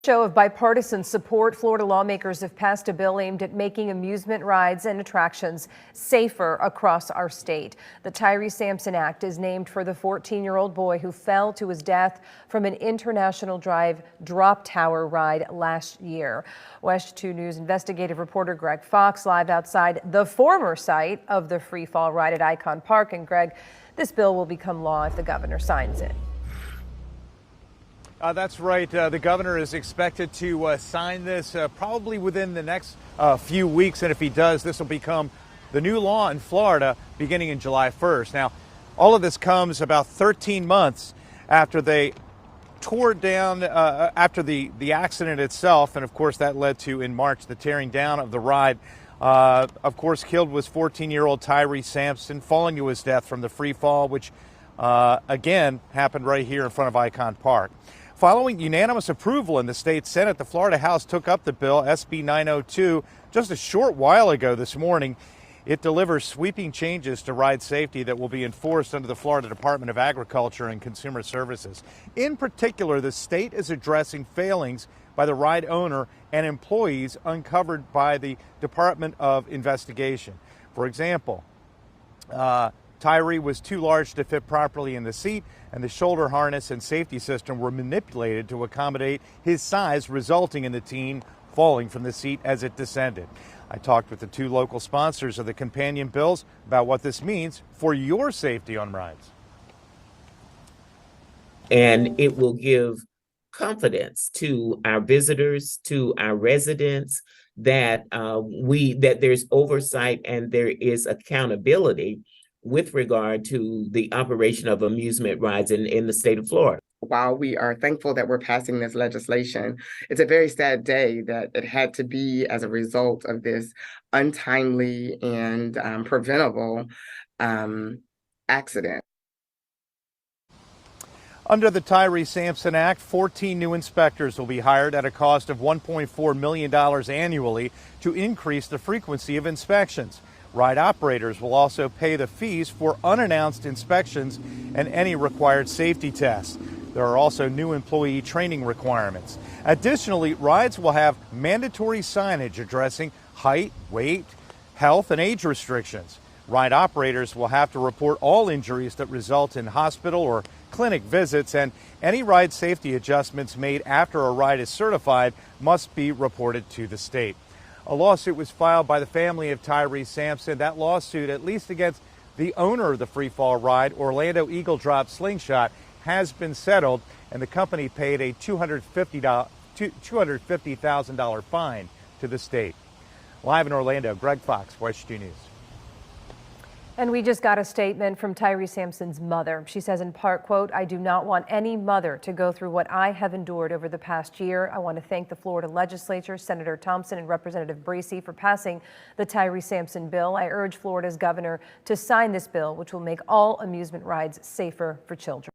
Show of bipartisan support, Florida lawmakers have passed a bill aimed at making amusement rides and attractions safer across our state. The Tyree Sampson Act is named for the 14-year-old boy who fell to his death from an International Drive drop tower ride last year. WESH 2 News investigative reporter Greg Fox live outside the former site of the free fall ride at Icon Park. And Greg, this bill will become law if the governor signs it. That's right. The governor is expected to sign this probably within the next few weeks. And if he does, this will become the new law in Florida beginning in July 1st. Now, all of this comes about 13 months after they tore down after the accident itself. And of course, that led to, in March, the tearing down of the ride. Of course, killed was 14-year-old Tyree Sampson, falling to his death from the free fall, which again happened right here in front of Icon Park. Following unanimous approval in the state Senate, the Florida House took up the bill, SB 902, just a short while ago this morning. It delivers sweeping changes to ride safety that will be enforced under the Florida Department of Agriculture and Consumer Services. In particular, the state is addressing failings by the ride owner and employees uncovered by the Department of Investigation. For example, Tyree was too large to fit properly in the seat, and the shoulder harness and safety system were manipulated to accommodate his size, resulting in the teen falling from the seat as it descended. I talked with the two local sponsors of the companion bills about what this means for your safety on rides. And it will give confidence to our visitors, to our residents, that that there's oversight and there is accountability with regard to the operation of amusement rides in the state of Florida. While we are thankful that we're passing this legislation, it's a very sad day that it had to be as a result of this untimely and preventable accident. Under the Tyree Sampson Act, 14 new inspectors will be hired at a cost of $1.4 million annually to increase the frequency of inspections. Ride operators will also pay the fees for unannounced inspections and any required safety tests. There are also new employee training requirements. Additionally, rides will have mandatory signage addressing height, weight, health, and age restrictions. Ride operators will have to report all injuries that result in hospital or clinic visits, and any ride safety adjustments made after a ride is certified must be reported to the state. A lawsuit was filed by the family of Tyree Sampson. That lawsuit, at least against the owner of the free fall ride, Orlando Eagle Drop Slingshot, has been settled, and the company paid a $250,000 fine to the state. Live in Orlando, Greg Fox, WESH 2 News. And we just got a statement from Tyree Sampson's mother. She says in part, quote, "I do not want any mother to go through what I have endured over the past year. I want to thank the Florida legislature, Senator Thompson and Representative Bracey for passing the Tyree Sampson bill. I urge Florida's governor to sign this bill, which will make all amusement rides safer for children."